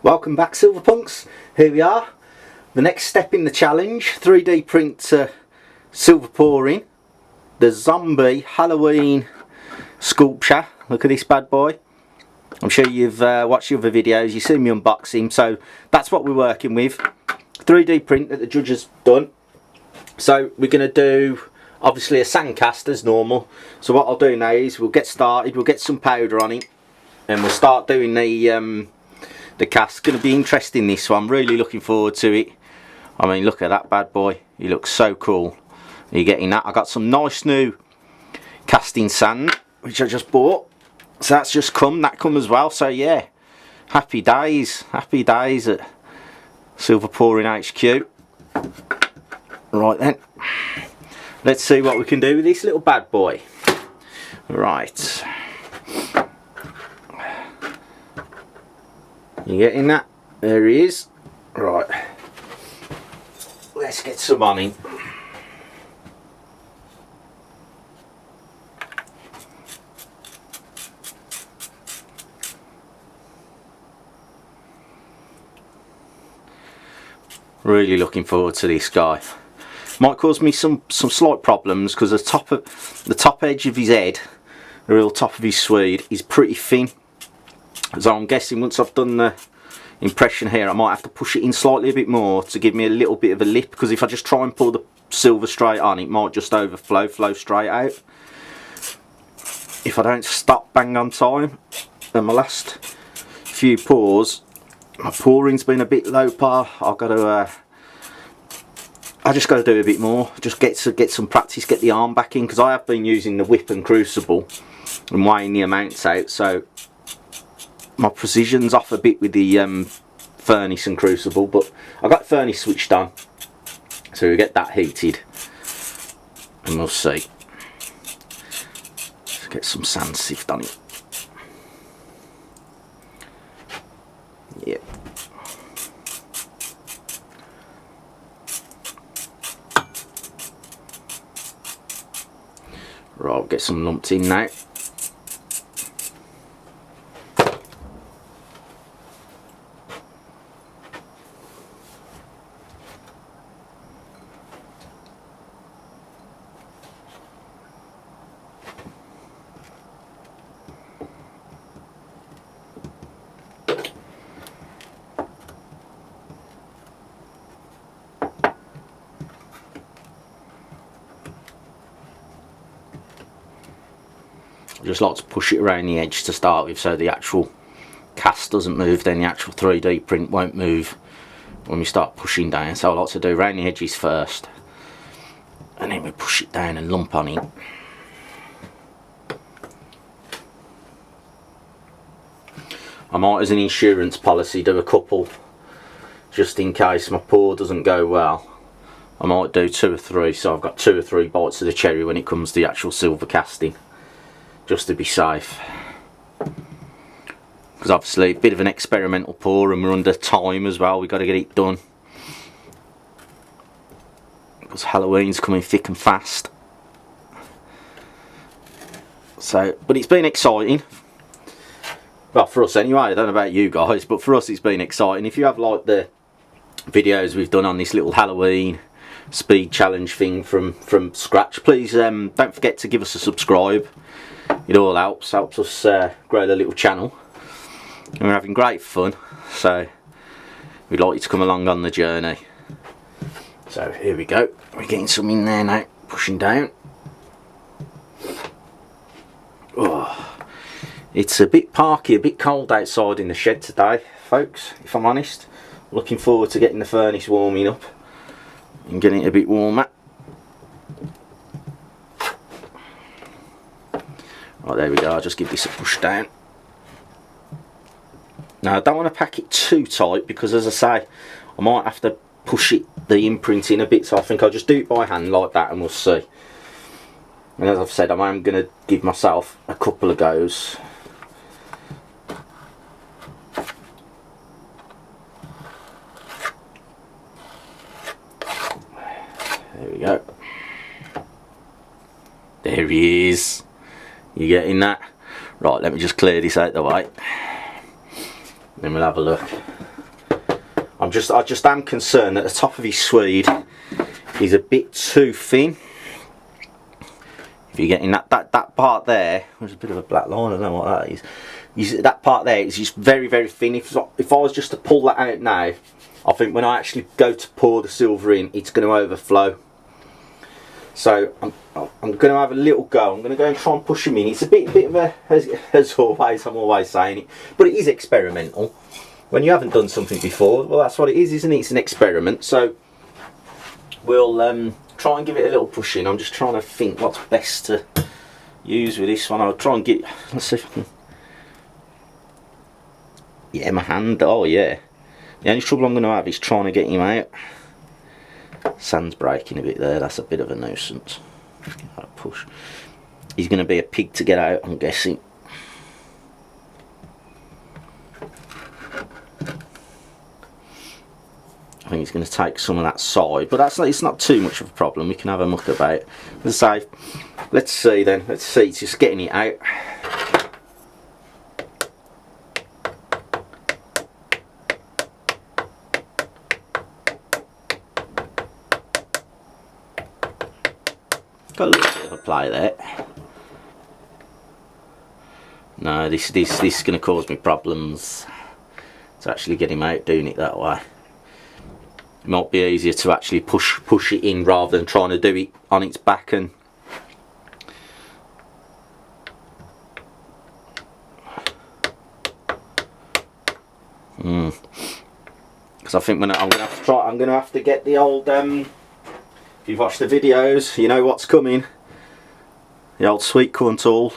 Welcome back, Silverpunks. Here we are, the next step in the challenge. 3D print silver pouring the zombie Halloween sculpture. Look at this bad boy. I'm sure you've watched the other videos, you've seen me unbox him, so that's what we're working with. 3D print that the judge has done. So we're going to do obviously a sand cast as normal. So what I'll do now is we'll get started, we'll get some powder on it and we'll start doing the cast. Going to be interesting, this one. I'm really looking forward to it. I mean, look at that bad boy, he looks so cool. Are you getting that? I got some nice new casting sand which I just bought, so that's just come, that come as well. So yeah, happy days at Silver Pouring HQ. Right then, let's see what we can do with this little bad boy. Right, you getting that? There he is. Right, let's get some on him. Really looking forward to this guy. Might cause me some slight problems because the top edge of his head, the real top of his swede, is pretty thin. So I'm guessing once I've done the impression here, I might have to push it in slightly a bit more to give me a little bit of a lip, because if I just try and pour the silver straight on, it might just overflow, flow straight out. If I don't stop bang on time. And my last few pours, my pouring's been a bit low par. I just got to do a bit more, just get some practice, get the arm back in, because I have been using the whip and crucible and weighing the amounts out, so my precision's off a bit with the furnace and crucible. But I got the furnace switched on, so we get that heated and we'll see. Let's get some sand sift on it. Yep. Right, I'll get some lumped in now. I just like to push it around the edge to start with, so the actual cast doesn't move, then the actual 3D print won't move when we start pushing down. So I like to do around the edges first, and then we push it down and lump on it. I might, as an insurance policy, do a couple just in case my pour doesn't go well. I might do 2 or 3, so I've got 2 or 3 bites of the cherry when it comes to the actual silver casting, just to be safe. Because obviously a bit of an experimental pour and we're under time as well, we've got to get it done, because Halloween's coming thick and fast. So, but it's been exciting. Well, for us anyway. I don't know about you guys, but for us it's been exciting. If you have liked the videos we've done on this little Halloween speed challenge thing from scratch, please don't forget to give us a subscribe. It all helps us grow the little channel, and we're having great fun, so we'd like you to come along on the journey. So here we go, we're getting some in there now, pushing down. Oh, it's a bit parky, a bit cold outside in the shed today, folks, if I'm honest. Looking forward to getting the furnace warming up and getting it a bit warmer. Right, there we go, I'll just give this a push down. Now I don't want to pack it too tight, because as I say, I might have to push the imprint in a bit, so I think I'll just do it by hand like that and we'll see. And as I've said, I am going to give myself a couple of goes. There we go. There he is. You getting that? Right, let me just clear this out the way, then we'll have a look. I just am concerned that the top of his Swede is a bit too thin. If you're getting that part there, there's a bit of a black line, I don't know what that is. That part there is just very, very thin. If I was just to pull that out now, I think when I actually go to pour the silver in, it's going to overflow. So I'm going to have a little go. I'm going to go and try and push him in. It's a bit of a, as always, I'm always saying it, but it is experimental. When you haven't done something before, well, that's what it is, isn't it? It's an experiment. So we'll try and give it a little push in. I'm just trying to think what's best to use with this one. I'll try and get, let's see if I can, yeah, my hand, oh yeah. The only trouble I'm going to have is trying to get him out. Sand's breaking a bit there, that's a bit of a nuisance. Give that a push. He's going to be a pig to get out, I'm guessing. I think he's going to take some of that side, but it's not too much of a problem. We can have a muck about. As I say, let's see then. Let's see. It's just getting it out. Got a little bit of a play there. No, this is going to cause me problems. To actually get him out doing it that way. It might be easier to actually push it in rather than trying to do it on its back and because I think when I'm going to have to get the old if you've watched the videos, you know what's coming. The old sweet corn tool.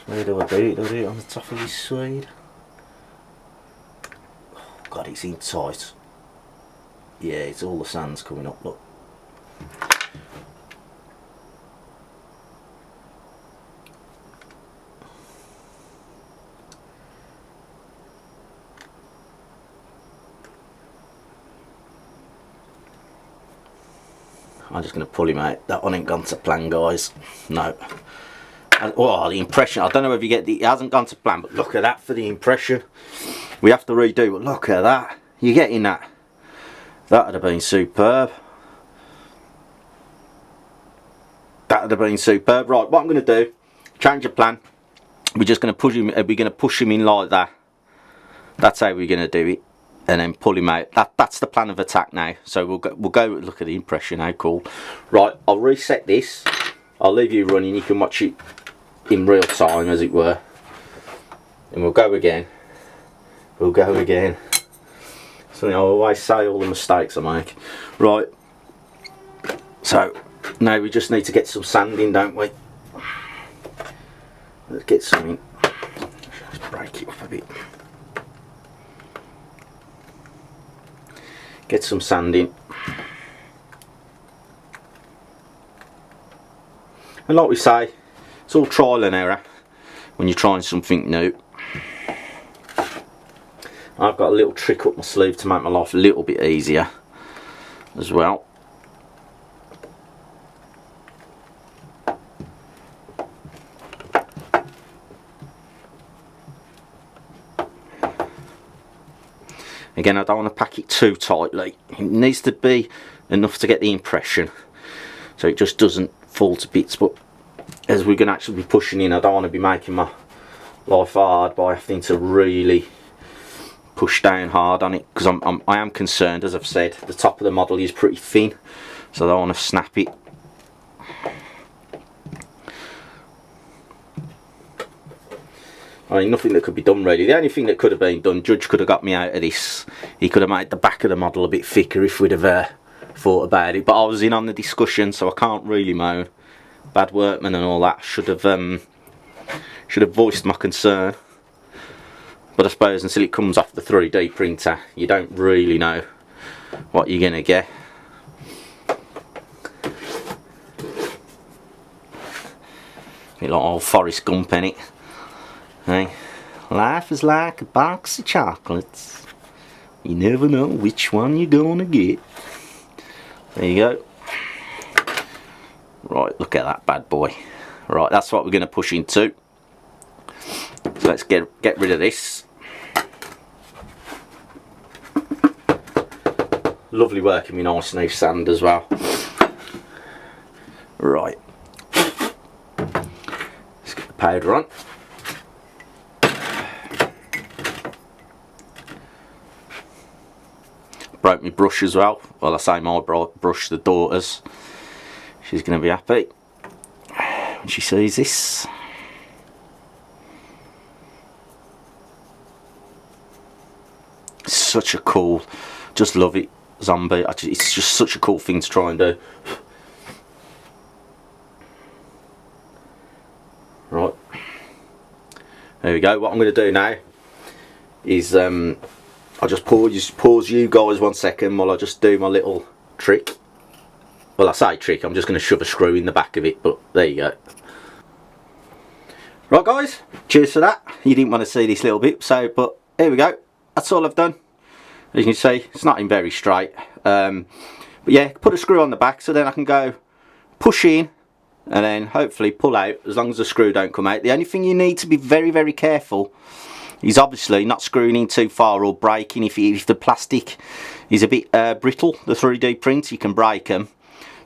Where do I do it? Do I do it on the top of his Swede? God, it's in tight. Yeah, it's all the sand's coming up, look. I'm just going to pull him out. That one ain't gone to plan, guys. No. And, oh, the impression. I don't know if you get the... It hasn't gone to plan, but look at that for the impression. We have to redo, but look at that. You're getting that. That would have been superb. That would have been superb. Right, what I'm going to do, change of plan. We're just going to push him. We're going to push him in like that. That's how we're going to do it, and then pull him out. That's the plan of attack now. So we'll go. Look at the impression. How cool. Right, I'll reset this. I'll leave you running. You can watch it in real time, as it were. And we'll go again. We'll go again. So I always say all the mistakes I make. Right. So now we just need to get some sand in, don't we? Let's get some in. Let's break it up a bit. Get some sand in. And like we say, it's all trial and error when you're trying something new. I've got a little trick up my sleeve to make my life a little bit easier as well. Again, I don't want to pack it too tightly. It needs to be enough to get the impression so it just doesn't fall to bits, but as we're going to actually be pushing in, I don't want to be making my life hard by having to really push down hard on it, because I am concerned, as I've said, the top of the model is pretty thin, so I don't want to snap it. I mean, nothing that could be done really. The only thing that could have been done, Judge could have got me out of this. He could have made the back of the model a bit thicker if we'd have thought about it, but I was in on the discussion, so I can't really moan. Bad workman and all that. Should have voiced my concern. But I suppose until it comes off the 3D printer, you don't really know what you're going to get. A bit like old Forrest Gump, innit? Hey, life is like a box of chocolates. You never know which one you're going to get. There you go. Right, look at that bad boy. Right, that's what we're going to push into. So let's get rid of this. Lovely working with nice new sand as well. Right, let's get the powder on. Broke my brush as well. Well, I say my brush, the daughter's. She's going to be happy when she sees this. Such a cool, just love it, zombie. It's just such a cool thing to try and do. Right, there we go. What I'm going to do now is I'll just pause you guys 1 second while I just do my little trick. Well, I say trick, I'm just going to shove a screw in the back of it, but there you go. Right guys, cheers for that. You didn't want to see this little bit, so, but here we go. That's all I've done. As you can see, it's not in very straight. But yeah, put a screw on the back so then I can go push in and then hopefully pull out as long as the screw don't come out. The only thing you need to be very, very careful is obviously not screwing in too far or breaking. If the plastic is a bit brittle, the 3D print, you can break them.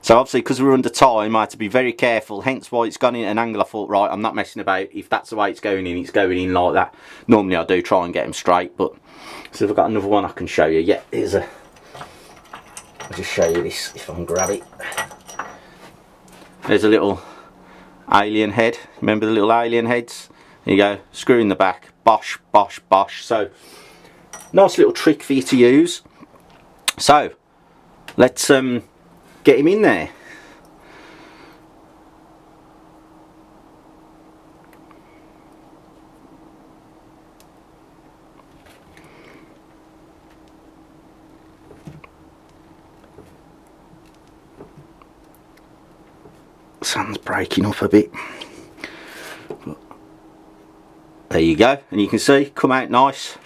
So obviously, because we're under time, I had to be very careful, hence why it's gone in at an angle. I thought, right, I'm not messing about. If that's the way it's going in like that. Normally I do try and get them straight, but so if I've got another one I can show you. Yeah, here's a, I'll just show you this if I can grab it. There's a little alien head. Remember the little alien heads? There you go, screw in the back, bosh, bosh, bosh. So, nice little trick for you to use. So, let's get him in there. Sand's breaking up a bit. But there you go, and you can see, come out nice.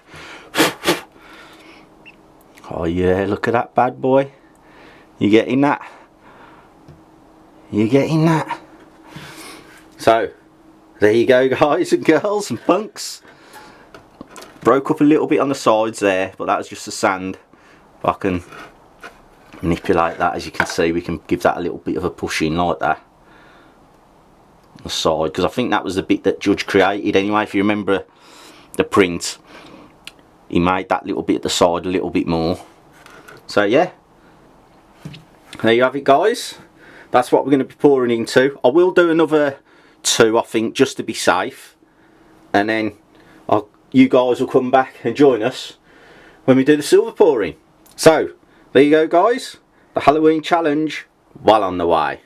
Oh yeah, look at that bad boy. You getting that? You getting that? So, there you go guys and girls and punks. Broke up a little bit on the sides there, but that was just the sand. If I can manipulate that, as you can see, we can give that a little bit of a push in like that. On the side, because I think that was the bit that Judge created anyway. If you remember the print, he made that little bit at the side a little bit more. So yeah, there you have it guys. That's what we're going to be pouring into. I will do another 2 I think, just to be safe, and then you guys will come back and join us when we do the silver pouring. So there you go guys, the Halloween challenge well on the way.